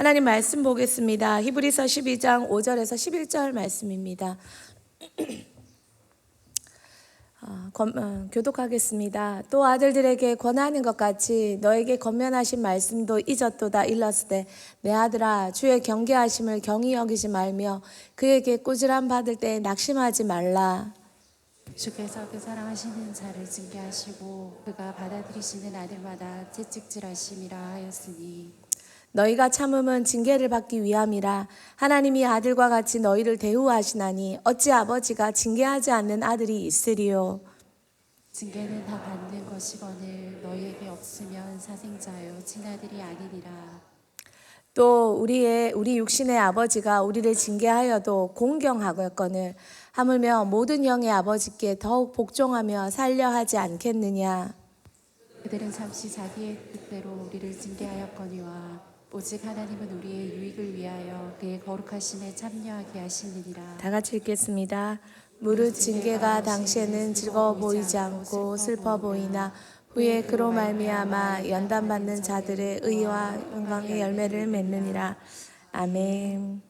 하나님 말씀 보겠습니다. 히브리서 12장 5절에서 11절 말씀입니다. 교독하겠습니다. 또 아들들에게 권하는 것 같이 너에게 권면하신 말씀도 잊었도다 일렀으되 내 아들아 주의 경계하심을 경히 여기지 말며 그에게 꾸지람 받을 때 낙심하지 말라. 주께서 그 사랑하시는 자를 징계하시고 그가 받아들이시는 아들마다 채찍질하심이라 하였으니 너희가 참음은 징계를 받기 위함이라. 하나님이 아들과 같이 너희를 대우하시나니 어찌 아버지가 징계하지 않는 아들이 있으리요. 징계는 다 받는 것이거늘 너희에게 없으면 사생자요 친아들이 아니니라. 또 우리 육신의 아버지가 우리를 징계하여도 공경하거늘 하물며 모든 영의 아버지께 더욱 복종하며 살려 하지 않겠느냐. 그들은 잠시 자기의 뜻대로 우리를 징계하였거니와 오직 하나님은 우리의 유익을 위하여 그의 거룩하심에 참여하게 하시느니라. 다 같이 읽겠습니다. 무릇 징계가 당시에는 즐거워 보이지 않고 슬퍼 보이나 후에 그로 말미암아 연단받는 자들의 의와 영광의 열매를 맺느니라. 아멘.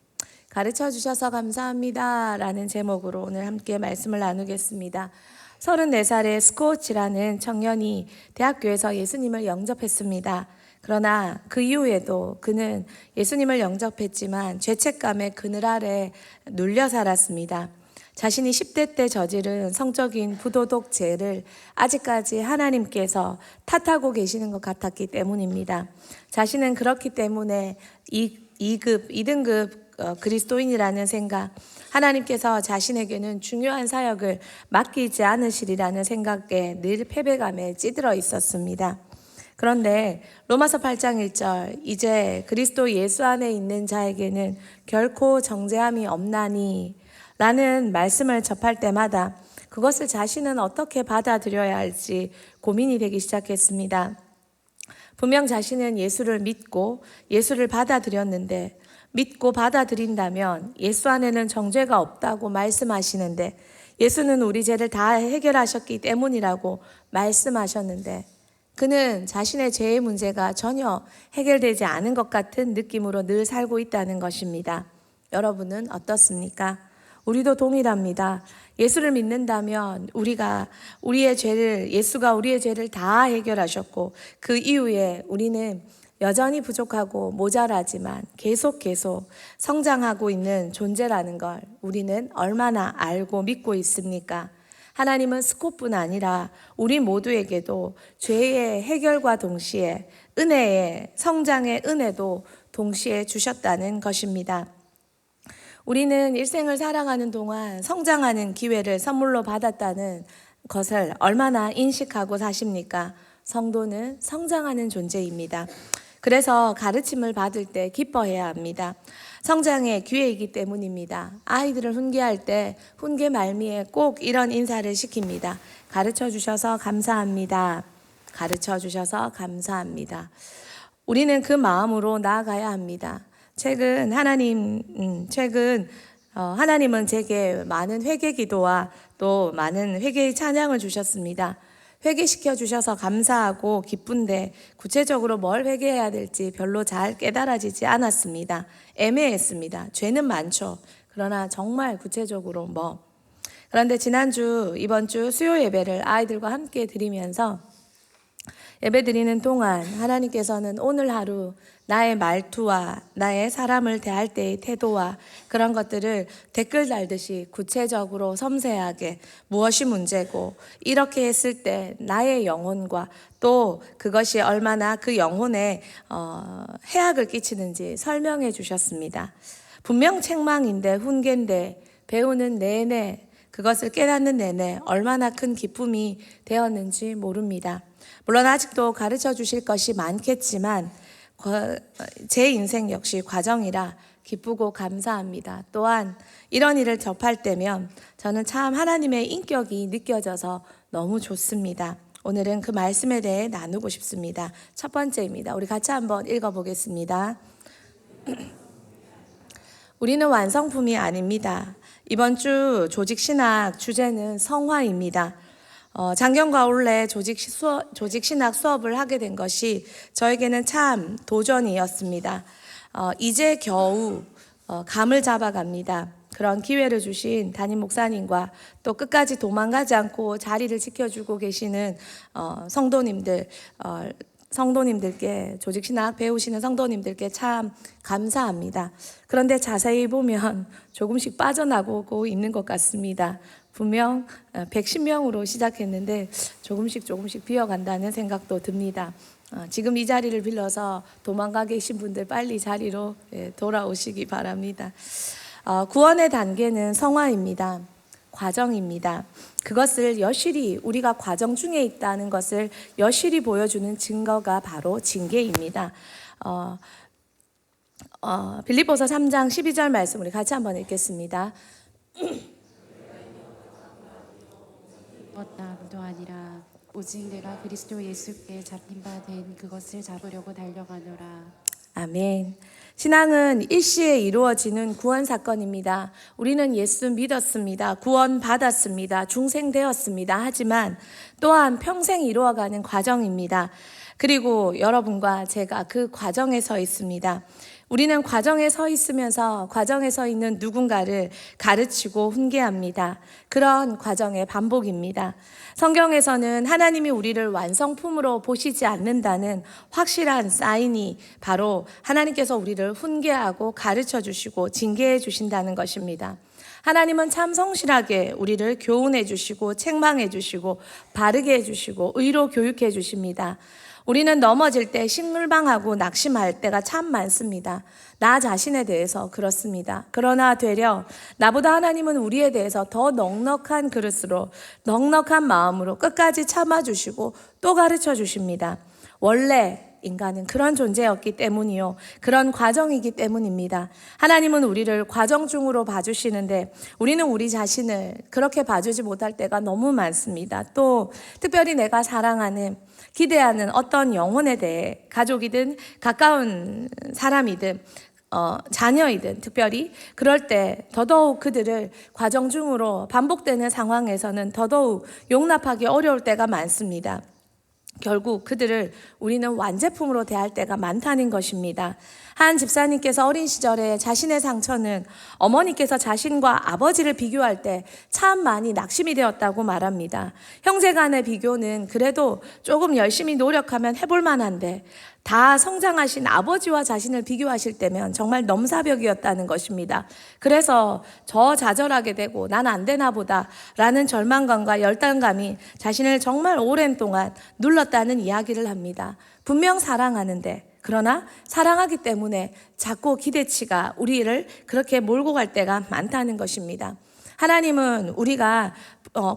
가르쳐 주셔서 감사합니다 라는 제목으로 오늘 함께 말씀을 나누겠습니다. 34살의 스코치라는 청년이 대학교에서 예수님을 영접했습니다. 그러나 그 이후에도 그는 예수님을 영접했지만 죄책감의 그늘 아래 눌려 살았습니다. 자신이 10대 때 저지른 성적인 부도덕 죄를 아직까지 하나님께서 탓하고 계시는 것 같았기 때문입니다. 자신은 그렇기 때문에 2등급 그리스도인이라는 생각, 하나님께서 자신에게는 중요한 사역을 맡기지 않으시리라는 생각에 늘 패배감에 찌들어 있었습니다. 그런데 로마서 8장 1절 이제 그리스도 예수 안에 있는 자에게는 결코 정죄함이 없나니 라는 말씀을 접할 때마다 그것을 자신은 어떻게 받아들여야 할지 고민이 되기 시작했습니다. 분명 자신은 예수를 믿고 예수를 받아들였는데 믿고 받아들인다면 예수 안에는 정죄가 없다고 말씀하시는데 예수는 우리 죄를 다 해결하셨기 때문이라고 말씀하셨는데 그는 자신의 죄의 문제가 전혀 해결되지 않은 것 같은 느낌으로 늘 살고 있다는 것입니다. 여러분은 어떻습니까? 우리도 동일합니다. 예수를 믿는다면 예수가 우리의 죄를 다 해결하셨고 그 이후에 우리는 여전히 부족하고 모자라지만 계속 성장하고 있는 존재라는 걸 우리는 얼마나 알고 믿고 있습니까? 하나님은 스코뿐 아니라 우리 모두에게도 죄의 해결과 동시에 은혜의 성장의 은혜도 동시에 주셨다는 것입니다. 우리는 일생을 살아가는 동안 성장하는 기회를 선물로 받았다는 것을 얼마나 인식하고 사십니까? 성도는 성장하는 존재입니다. 그래서 가르침을 받을 때 기뻐해야 합니다. 성장의 기회이기 때문입니다. 아이들을 훈계할 때 훈계 말미에 꼭 이런 인사를 시킵니다. 가르쳐 주셔서 감사합니다. 가르쳐 주셔서 감사합니다. 우리는 그 마음으로 나아가야 합니다. 최근 하나님은 제게 많은 회개 기도와 또 많은 회개의 찬양을 주셨습니다. 회개시켜 주셔서 감사하고 기쁜데 구체적으로 뭘 회개해야 될지 별로 잘 깨달아지지 않았습니다. 애매했습니다. 죄는 많죠. 그러나 정말 구체적으로 그런데 이번 주 수요 예배를 아이들과 함께 드리면서 예배 드리는 동안 하나님께서는 오늘 하루 나의 말투와 나의 사람을 대할 때의 태도와 그런 것들을 댓글 달듯이 구체적으로 섬세하게 무엇이 문제고 이렇게 했을 때 나의 영혼과 또 그것이 얼마나 그 영혼에 해악을 끼치는지 설명해 주셨습니다. 분명 책망인데 훈계인데 배우는 내내 그것을 깨닫는 내내 얼마나 큰 기쁨이 되었는지 모릅니다. 물론 아직도 가르쳐 주실 것이 많겠지만 제 인생 역시 과정이라 기쁘고 감사합니다. 또한 이런 일을 접할 때면 저는 참 하나님의 인격이 느껴져서 너무 좋습니다. 오늘은 그 말씀에 대해 나누고 싶습니다. 첫 번째입니다. 우리 같이 한번 읽어보겠습니다. 우리는 완성품이 아닙니다. 이번 주 조직신학 주제는 성화입니다. 작년과 올해 조직신학 수업을 하게 된 것이 저에게는 참 도전이었습니다. 이제 겨우 감을 잡아갑니다. 그런 기회를 주신 담임 목사님과 또 끝까지 도망가지 않고 자리를 지켜주고 계시는 성도님들께, 조직신학 배우시는 성도님들께 참 감사합니다. 그런데 자세히 보면 조금씩 빠져나가고 있는 것 같습니다. 분명 110명으로 시작했는데 조금씩 비어간다는 생각도 듭니다. 지금 이 자리를 빌려서 도망가 계신 분들 빨리 자리로 돌아오시기 바랍니다. 구원의 단계는 성화입니다. 과정입니다. 그것을 여실히 우리가 과정 중에 있다는 것을 여실히 보여주는 증거가 바로 징계입니다. 빌립보서 3장 12절 말씀 우리 같이 한번 읽겠습니다. 어떠함도 아니라 오직 내가 그리스도 예수께 잡힌 바 된 그것을 잡으려고 달려가노라. 아멘. 신앙은 일시에 이루어지는 구원 사건입니다. 우리는 예수 믿었습니다. 구원 받았습니다. 중생되었습니다. 하지만 또한 평생 이루어가는 과정입니다. 그리고 여러분과 제가 그 과정에 서 있습니다. 우리는 과정에 서 있으면서 과정에 서 있는 누군가를 가르치고 훈계합니다. 그런 과정의 반복입니다. 성경에서는 하나님이 우리를 완성품으로 보시지 않는다는 확실한 사인이 바로 하나님께서 우리를 훈계하고 가르쳐 주시고 징계해 주신다는 것입니다. 하나님은 참 성실하게 우리를 교훈해 주시고 책망해 주시고 바르게 해 주시고 의로 교육해 주십니다. 우리는 넘어질 때 식물방하고 낙심할 때가 참 많습니다. 나 자신에 대해서 그렇습니다. 그러나 되려 나보다 하나님은 우리에 대해서 더 넉넉한 그릇으로 넉넉한 마음으로 끝까지 참아주시고 또 가르쳐 주십니다. 원래 인간은 그런 존재였기 때문이요. 그런 과정이기 때문입니다. 하나님은 우리를 과정 중으로 봐주시는데 우리는 우리 자신을 그렇게 봐주지 못할 때가 너무 많습니다. 또 특별히 내가 사랑하는 기대하는 어떤 영혼에 대해 가족이든 가까운 사람이든 자녀이든 특별히 그럴 때 더더욱 그들을 과정 중으로 반복되는 상황에서는 더더욱 용납하기 어려울 때가 많습니다. 결국 그들을 우리는 완제품으로 대할 때가 많다는 것입니다. 한 집사님께서 어린 시절에 자신의 상처는 어머니께서 자신과 아버지를 비교할 때 참 많이 낙심이 되었다고 말합니다. 형제 간의 비교는 그래도 조금 열심히 노력하면 해볼 만한데 다 성장하신 아버지와 자신을 비교하실 때면 정말 넘사벽이었다는 것입니다. 그래서 저자절하게 되고 난 안 되나 보다 라는 절망감과 열등감이 자신을 정말 오랜 동안 눌렀다는 이야기를 합니다. 분명 사랑하는데 그러나 사랑하기 때문에 자꾸 기대치가 우리를 그렇게 몰고 갈 때가 많다는 것입니다. 하나님은 우리가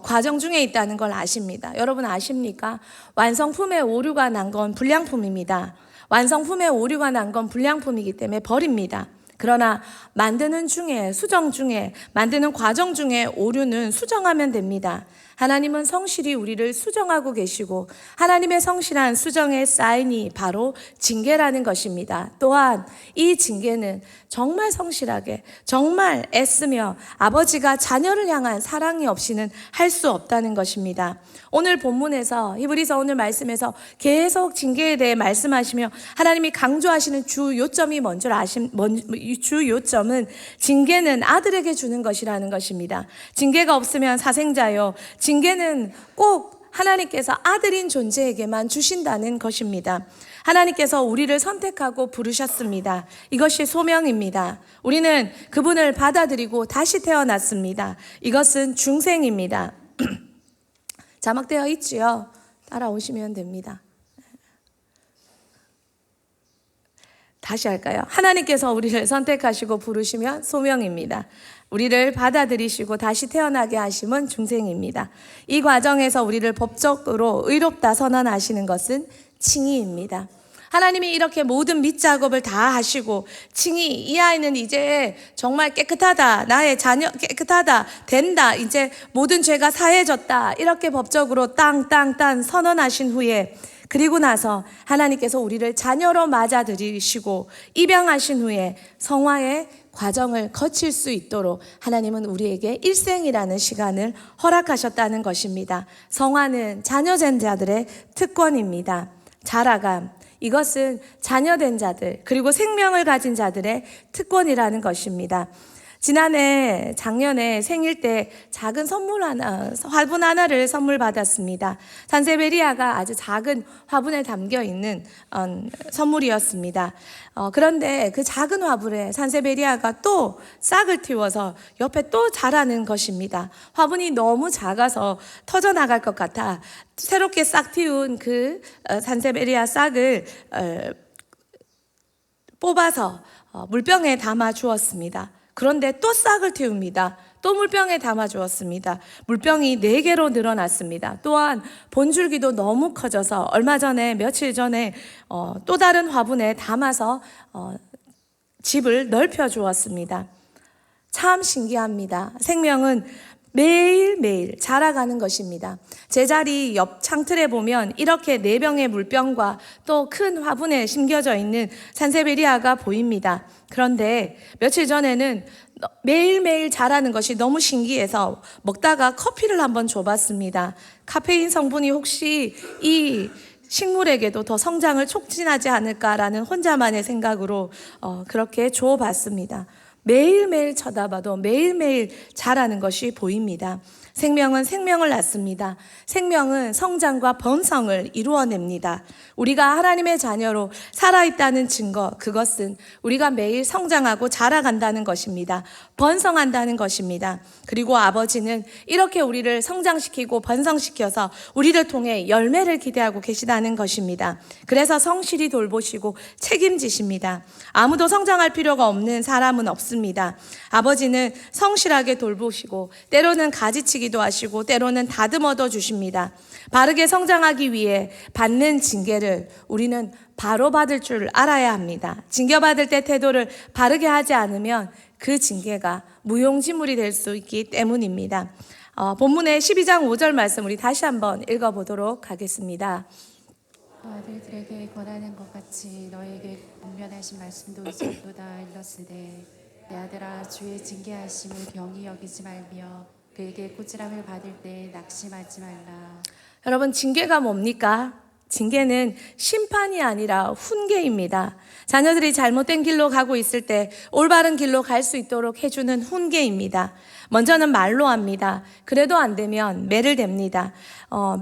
과정 중에 있다는 걸 아십니다. 여러분 아십니까? 완성품에 오류가 난 건 불량품입니다. 완성품에 오류가 난 건 불량품이기 때문에 버립니다. 그러나 만드는 중에 수정 중에 만드는 과정 중에 오류는 수정하면 됩니다. 하나님은 성실히 우리를 수정하고 계시고 하나님의 성실한 수정의 사인이 바로 징계라는 것입니다. 또한 이 징계는 정말 성실하게 정말 애쓰며 아버지가 자녀를 향한 사랑이 없이는 할 수 없다는 것입니다. 오늘 본문에서 히브리서 오늘 말씀에서 계속 징계에 대해 말씀하시며 하나님이 강조하시는 주 요점이 뭔 줄 주 요점은 징계는 아들에게 주는 것이라는 것입니다. 징계가 없으면 사생자요. 징계는 꼭 하나님께서 아들인 존재에게만 주신다는 것입니다. 하나님께서 우리를 선택하고 부르셨습니다. 이것이 소명입니다. 우리는 그분을 받아들이고 다시 태어났습니다. 이것은 중생입니다. 자막되어 있지요? 따라오시면 됩니다. 다시 할까요? 하나님께서 우리를 선택하시고 부르시면 소명입니다. 우리를 받아들이시고 다시 태어나게 하심은 중생입니다. 이 과정에서 우리를 법적으로 의롭다 선언하시는 것은 칭의입니다. 하나님이 이렇게 모든 밑작업을 다 하시고 칭의, 이 아이는 이제 정말 깨끗하다, 나의 자녀 깨끗하다, 된다, 이제 모든 죄가 사해졌다, 이렇게 법적으로 땅 선언하신 후에 그리고 나서 하나님께서 우리를 자녀로 맞아들이시고 입양하신 후에 성화의 과정을 거칠 수 있도록 하나님은 우리에게 일생이라는 시간을 허락하셨다는 것입니다. 성화는 자녀된 자들의 특권입니다. 자라감, 이것은 자녀된 자들 그리고 생명을 가진 자들의 특권이라는 것입니다. 작년에 생일 때 작은 화분 하나를 선물 받았습니다. 산세베리아가 아주 작은 화분에 담겨 있는 선물이었습니다. 그런데 그 작은 화분에 산세베리아가 또 싹을 틔워서 옆에 또 자라는 것입니다. 화분이 너무 작아서 터져 나갈 것 같아 새롭게 싹 틔운 그 산세베리아 싹을 뽑아서 물병에 담아 주었습니다. 그런데 또 싹을 틔웁니다. 또 물병에 담아 주었습니다. 물병이 4개로 늘어났습니다. 또한 본줄기도 너무 커져서 며칠 전에 또 다른 화분에 담아서 집을 넓혀 주었습니다. 참 신기합니다. 생명은 매일매일 자라가는 것입니다. 제 자리 옆 창틀에 보면 이렇게 4병의 물병과 또 큰 화분에 심겨져 있는 산세베리아가 보입니다. 그런데 며칠 전에는 매일매일 자라는 것이 너무 신기해서 먹다가 커피를 한번 줘봤습니다. 카페인 성분이 혹시 이 식물에게도 더 성장을 촉진하지 않을까라는 혼자만의 생각으로 그렇게 줘봤습니다. 매일매일 쳐다봐도 매일매일 자라는 것이 보입니다. 생명은 생명을 낳습니다. 생명은 성장과 번성을 이루어냅니다. 우리가 하나님의 자녀로 살아있다는 증거, 그것은 우리가 매일 성장하고 자라간다는 것입니다. 번성한다는 것입니다. 그리고 아버지는 이렇게 우리를 성장시키고 번성시켜서 우리를 통해 열매를 기대하고 계시다는 것입니다. 그래서 성실히 돌보시고 책임지십니다. 아무도 성장할 필요가 없는 사람은 없습니다. 아버지는 성실하게 돌보시고 때로는 가지치기도 하시고 때로는 다듬어도 주십니다. 바르게 성장하기 위해 받는 징계를 우리는 바로 받을 줄 알아야 합니다. 징계받을 때 태도를 바르게 하지 않으면 그 징계가 무용지물이 될 수 있기 때문입니다. 본문의 12장 5절 말씀 우리 다시 한번 읽어보도록 하겠습니다. 아들들에게 권하는 것 같이 너에게 분명하신 말씀도 있었도다. 일렀으되 내 아들아, 주의 징계하심을 경히 여기지 말며 그에게 꾸지람을 받을 때 낙심하지 말라. 여러분, 징계가 뭡니까? 징계는 심판이 아니라 훈계입니다. 자녀들이 잘못된 길로 가고 있을 때 올바른 길로 갈 수 있도록 해주는 훈계입니다. 먼저는 말로 합니다. 그래도 안 되면 매를 댑니다.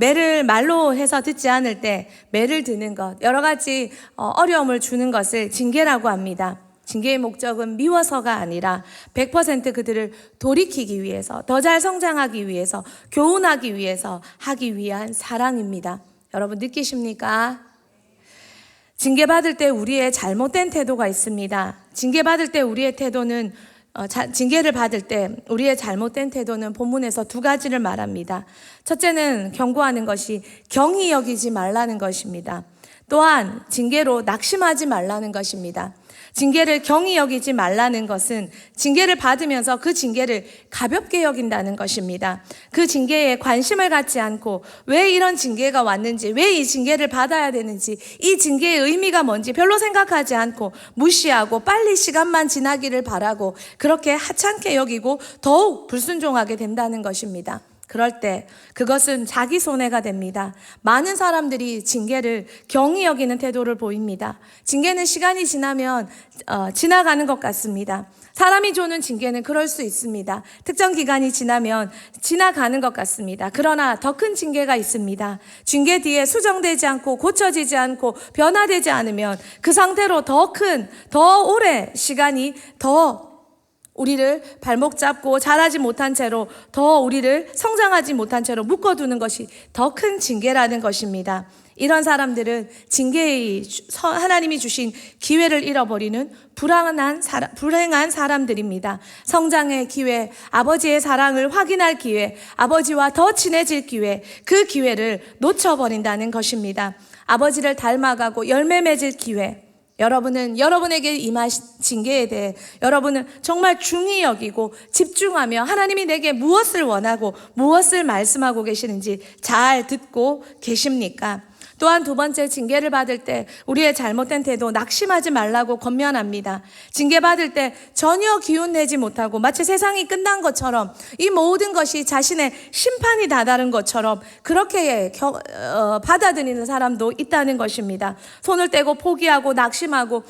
매를 말로 해서 듣지 않을 때 매를 드는 것, 여러 가지 어려움을 주는 것을 징계라고 합니다. 징계의 목적은 미워서가 아니라 100% 그들을 돌이키기 위해서, 더 잘 성장하기 위해서, 교훈하기 위해서 하기 위한 사랑입니다. 여러분 느끼십니까? 징계받을 때 우리의 잘못된 태도가 있습니다. 징계받을 때 우리의 태도는 징계를 받을 때 우리의 잘못된 태도는 본문에서 2가지를 말합니다. 첫째는 경고하는 것이 경히 여기지 말라는 것입니다. 또한 징계로 낙심하지 말라는 것입니다. 징계를 경히 여기지 말라는 것은 징계를 받으면서 그 징계를 가볍게 여긴다는 것입니다. 그 징계에 관심을 갖지 않고 왜 이런 징계가 왔는지, 왜 이 징계를 받아야 되는지, 이 징계의 의미가 뭔지 별로 생각하지 않고 무시하고 빨리 시간만 지나기를 바라고 그렇게 하찮게 여기고 더욱 불순종하게 된다는 것입니다. 그럴 때 그것은 자기 손해가 됩니다. 많은 사람들이 징계를 경히 여기는 태도를 보입니다. 징계는 시간이 지나면 지나가는 것 같습니다. 사람이 주는 징계는 그럴 수 있습니다. 특정 기간이 지나면 지나가는 것 같습니다. 그러나 더 큰 징계가 있습니다. 징계 뒤에 수정되지 않고 고쳐지지 않고 변화되지 않으면 그 상태로 더 오래 시간이 더 우리를 발목 잡고 자라지 못한 채로, 더 우리를 성장하지 못한 채로 묶어두는 것이 더 큰 징계라는 것입니다. 이런 사람들은 하나님이 주신 기회를 잃어버리는 불행한 사람들입니다. 성장의 기회, 아버지의 사랑을 확인할 기회, 아버지와 더 친해질 기회, 그 기회를 놓쳐버린다는 것입니다. 아버지를 닮아가고 열매 맺을 기회, 여러분은 여러분에게 임하신 징계에 대해 여러분은 정말 중히 여기고 집중하며 하나님이 내게 무엇을 원하고 무엇을 말씀하고 계시는지 잘 듣고 계십니까? 또한 두 번째, 징계를 받을 때 우리의 잘못된 태도 낙심하지 말라고 권면합니다. 징계받을 때 전혀 기운내지 못하고 마치 세상이 끝난 것처럼, 이 모든 것이 자신의 심판이 다다른 것처럼 그렇게 받아들이는 사람도 있다는 것입니다. 손을 떼고 포기하고 낙심하고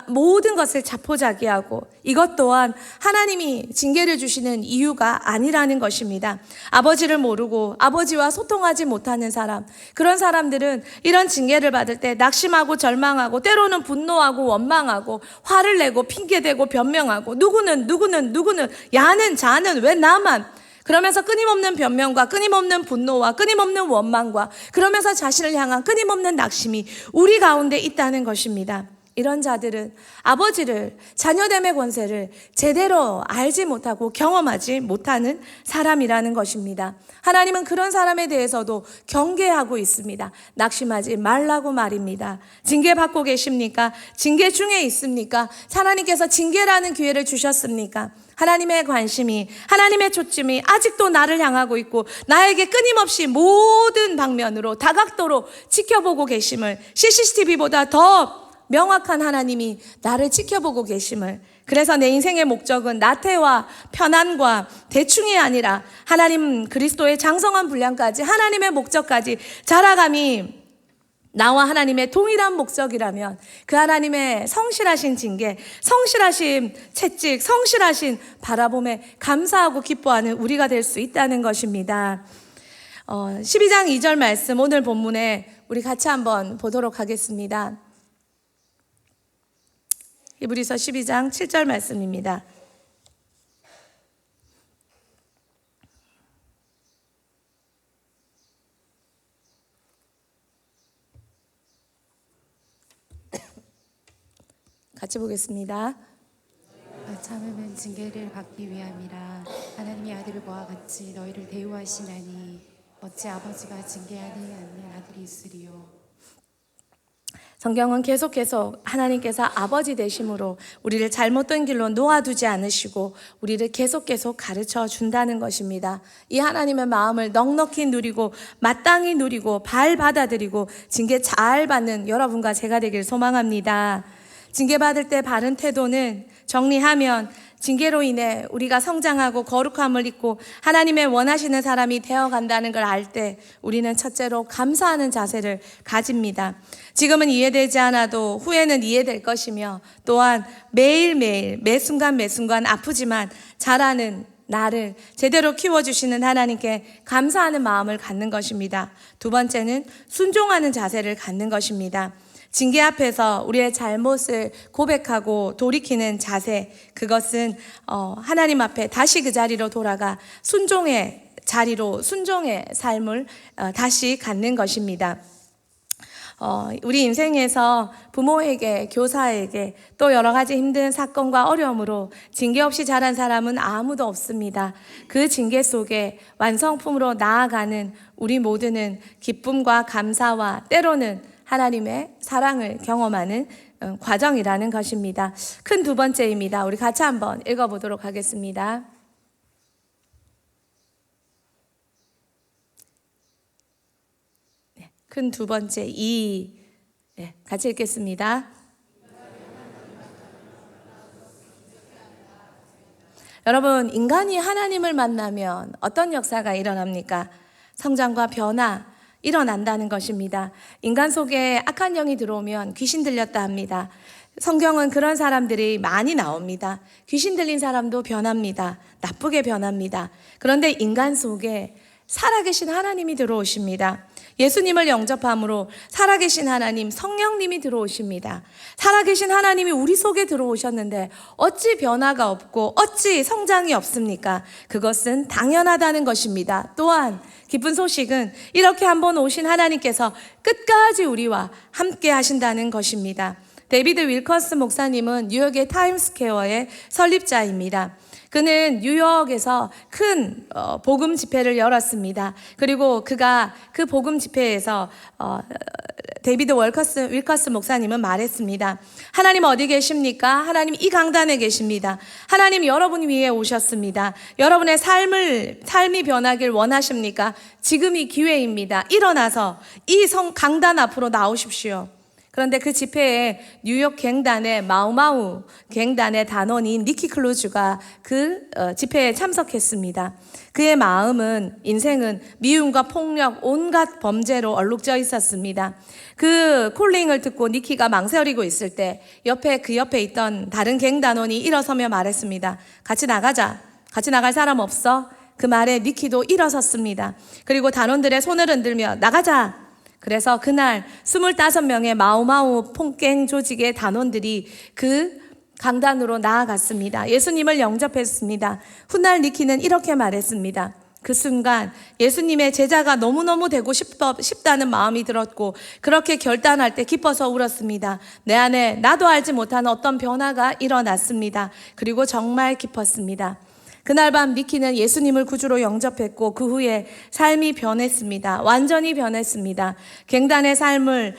모든 것을 자포자기하고, 이것 또한 하나님이 징계를 주시는 이유가 아니라는 것입니다. 아버지를 모르고 아버지와 소통하지 못하는 사람, 그런 사람들은 이런 징계를 받을 때 낙심하고 절망하고 때로는 분노하고 원망하고 화를 내고 핑계대고 변명하고 누구는 야는 자는 왜 나만, 그러면서 끊임없는 변명과 끊임없는 분노와 끊임없는 원망과 그러면서 자신을 향한 끊임없는 낙심이 우리 가운데 있다는 것입니다. 이런 자들은 아버지를, 자녀됨의 권세를 제대로 알지 못하고 경험하지 못하는 사람이라는 것입니다. 하나님은 그런 사람에 대해서도 경계하고 있습니다. 낙심하지 말라고 말입니다. 징계받고 계십니까? 징계 중에 있습니까? 하나님께서 징계라는 기회를 주셨습니까? 하나님의 관심이, 하나님의 초점이 아직도 나를 향하고 있고 나에게 끊임없이 모든 방면으로 다각도로 지켜보고 계심을, CCTV보다 더 명확한 하나님이 나를 지켜보고 계심을, 그래서 내 인생의 목적은 나태와 편안과 대충이 아니라 하나님 그리스도의 장성한 분량까지, 하나님의 목적까지 자라감이 나와 하나님의 동일한 목적이라면 그 하나님의 성실하신 징계, 성실하신 채찍, 성실하신 바라봄에 감사하고 기뻐하는 우리가 될 수 있다는 것입니다. 12장 2절 말씀, 오늘 본문에 우리 같이 한번 보도록 하겠습니다. 히브리서 12장 7절 말씀입니다. 같이 보겠습니다. 참음은 징계를 받기 위함이라. 하나님의 아들과 같이 너희를 대우하시나니 어찌 아버지가 징계하지 않는 아들이 있으리요. 성경은 계속 하나님께서 아버지 되심으로 우리를 잘못된 길로 놓아두지 않으시고 우리를 계속 가르쳐 준다는 것입니다. 이 하나님의 마음을 넉넉히 누리고 마땅히 누리고 발 받아들이고 징계 잘 받는 여러분과 제가 되길 소망합니다. 징계받을 때 바른 태도는, 정리하면 징계로 인해 우리가 성장하고 거룩함을 입고 하나님의 원하시는 사람이 되어간다는 걸 알 때 우리는 첫째로 감사하는 자세를 가집니다. 지금은 이해되지 않아도 후에는 이해될 것이며, 또한 매일매일 매순간 아프지만 자라는 나를 제대로 키워주시는 하나님께 감사하는 마음을 갖는 것입니다. 두 번째는 순종하는 자세를 갖는 것입니다. 징계 앞에서 우리의 잘못을 고백하고 돌이키는 자세, 그것은 하나님 앞에 다시 그 자리로 돌아가 순종의 자리로, 순종의 삶을 다시 갖는 것입니다. 우리 인생에서 부모에게, 교사에게, 또 여러 가지 힘든 사건과 어려움으로 징계 없이 자란 사람은 아무도 없습니다. 그 징계 속에 완성품으로 나아가는 우리 모두는 기쁨과 감사와 때로는 하나님의 사랑을 경험하는 과정이라는 것입니다. 큰 두 번째입니다. 우리 같이 한번 읽어보도록 하겠습니다. 큰 두 번째, 같이 읽겠습니다. 여러분, 인간이 하나님을 만나면 어떤 역사가 일어납니까? 성장과 변화 일어난다는 것입니다. 인간 속에 악한 영이 들어오면 귀신 들렸다 합니다. 성경은 그런 사람들이 많이 나옵니다. 귀신 들린 사람도 변합니다. 나쁘게 변합니다. 그런데 인간 속에 살아계신 하나님이 들어오십니다. 예수님을 영접함으로 살아계신 하나님, 성령님이 들어오십니다. 살아계신 하나님이 우리 속에 들어오셨는데 어찌 변화가 없고 어찌 성장이 없습니까? 그것은 당연하다는 것입니다. 또한 기쁜 소식은 이렇게 한번 오신 하나님께서 끝까지 우리와 함께 하신다는 것입니다. 데이비드 윌커스 목사님은 뉴욕의 타임스퀘어의 설립자입니다. 그는 뉴욕에서 큰 복음 집회를 열었습니다. 그리고 그가 그 복음 집회에서 데이비드 윌커스 목사님은 말했습니다. 하나님 어디 계십니까? 하나님 이 강단에 계십니다. 하나님 여러분 위에 오셨습니다. 여러분의 삶이 변하길 원하십니까? 지금이 기회입니다. 일어나서 이 강단 앞으로 나오십시오. 그런데 그 집회에 뉴욕 갱단의 마우마우 갱단의 단원인 니키 클루즈가 그 집회에 참석했습니다. 그의 인생은 미움과 폭력, 온갖 범죄로 얼룩져 있었습니다. 그 콜링을 듣고 니키가 망설이고 있을 때 그 옆에 있던 다른 갱단원이 일어서며 말했습니다. 같이 나가자. 같이 나갈 사람 없어? 그 말에 니키도 일어섰습니다. 그리고 단원들의 손을 흔들며 나가자. 그래서 그날 25명의 마우마우 퐁갱 조직의 단원들이 그 강단으로 나아갔습니다. 예수님을 영접했습니다. 훗날 니키는 이렇게 말했습니다. 그 순간 예수님의 제자가 너무너무 되고 싶다는 마음이 들었고 그렇게 결단할 때 기뻐서 울었습니다. 내 안에 나도 알지 못하는 어떤 변화가 일어났습니다. 그리고 정말 기뻤습니다. 그날 밤 니키는 예수님을 구주로 영접했고 그 후에 삶이 변했습니다. 완전히 변했습니다. 갱단의 삶을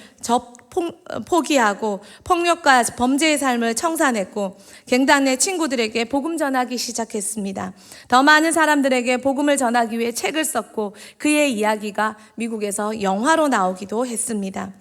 포기하고 폭력과 범죄의 삶을 청산했고 갱단 내 친구들에게 복음 전하기 시작했습니다. 더 많은 사람들에게 복음을 전하기 위해 책을 썼고 그의 이야기가 미국에서 영화로 나오기도 했습니다.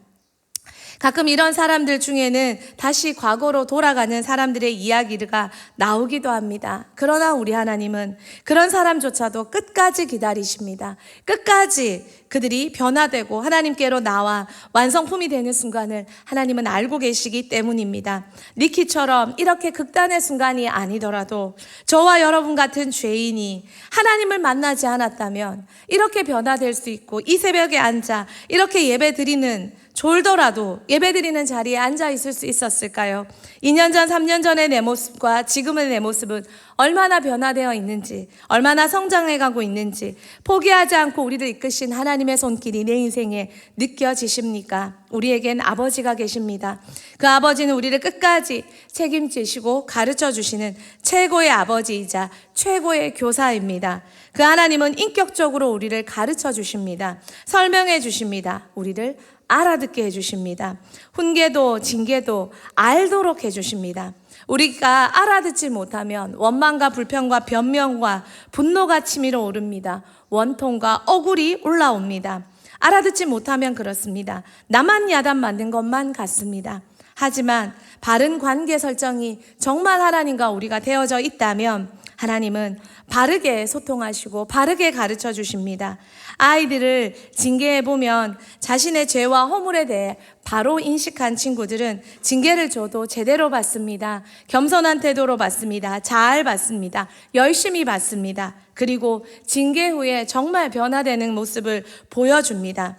가끔 이런 사람들 중에는 다시 과거로 돌아가는 사람들의 이야기가 나오기도 합니다. 그러나 우리 하나님은 그런 사람조차도 끝까지 기다리십니다. 끝까지 그들이 변화되고 하나님께로 나와 완성품이 되는 순간을 하나님은 알고 계시기 때문입니다. 니키처럼 이렇게 극단의 순간이 아니더라도 저와 여러분 같은 죄인이 하나님을 만나지 않았다면 이렇게 변화될 수 있고 이 새벽에 앉아 이렇게 예배드리는 졸더라도 예배드리는 자리에 앉아 있을 수 있었을까요? 2년 전, 3년 전의 내 모습과 지금의 내 모습은 얼마나 변화되어 있는지, 얼마나 성장해가고 있는지 포기하지 않고 우리를 이끄신 하나님의 손길이 내 인생에 느껴지십니까? 우리에겐 아버지가 계십니다. 그 아버지는 우리를 끝까지 책임지시고 가르쳐 주시는 최고의 아버지이자 최고의 교사입니다. 그 하나님은 인격적으로 우리를 가르쳐 주십니다. 설명해 주십니다. 우리를 알아듣게 해주십니다. 훈계도 징계도 알도록 해주십니다. 우리가 알아듣지 못하면 원망과 불평과 변명과 분노가 치밀어 오릅니다. 원통과 억울이 올라옵니다. 알아듣지 못하면 그렇습니다. 나만 야단 맞는 것만 같습니다. 하지만 바른 관계 설정이 정말 하나님과 우리가 되어져 있다면 하나님은 바르게 소통하시고 바르게 가르쳐 주십니다. 아이들을 징계해보면 자신의 죄와 허물에 대해 바로 인식한 친구들은 징계를 줘도 제대로 받습니다. 겸손한 태도로 받습니다. 잘 받습니다. 열심히 받습니다. 그리고 징계 후에 정말 변화되는 모습을 보여줍니다.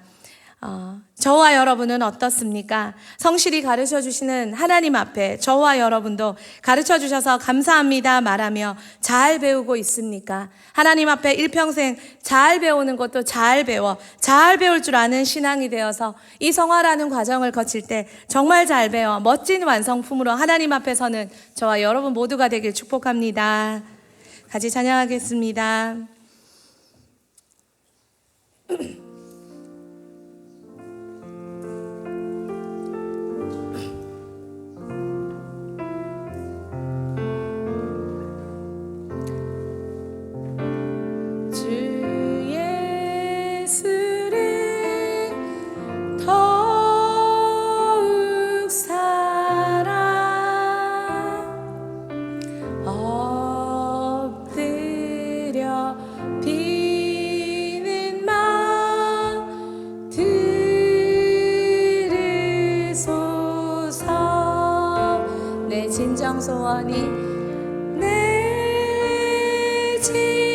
저와 여러분은 어떻습니까? 성실히 가르쳐 주시는 하나님 앞에 저와 여러분도 가르쳐 주셔서 감사합니다 말하며 잘 배우고 있습니까? 하나님 앞에 일평생 잘 배우는 것도 잘 배울 줄 아는 신앙이 되어서 이 성화라는 과정을 거칠 때 정말 잘 배워 멋진 완성품으로 하나님 앞에 서는 저와 여러분 모두가 되길 축복합니다. 같이 찬양하겠습니다. 소원이 내 진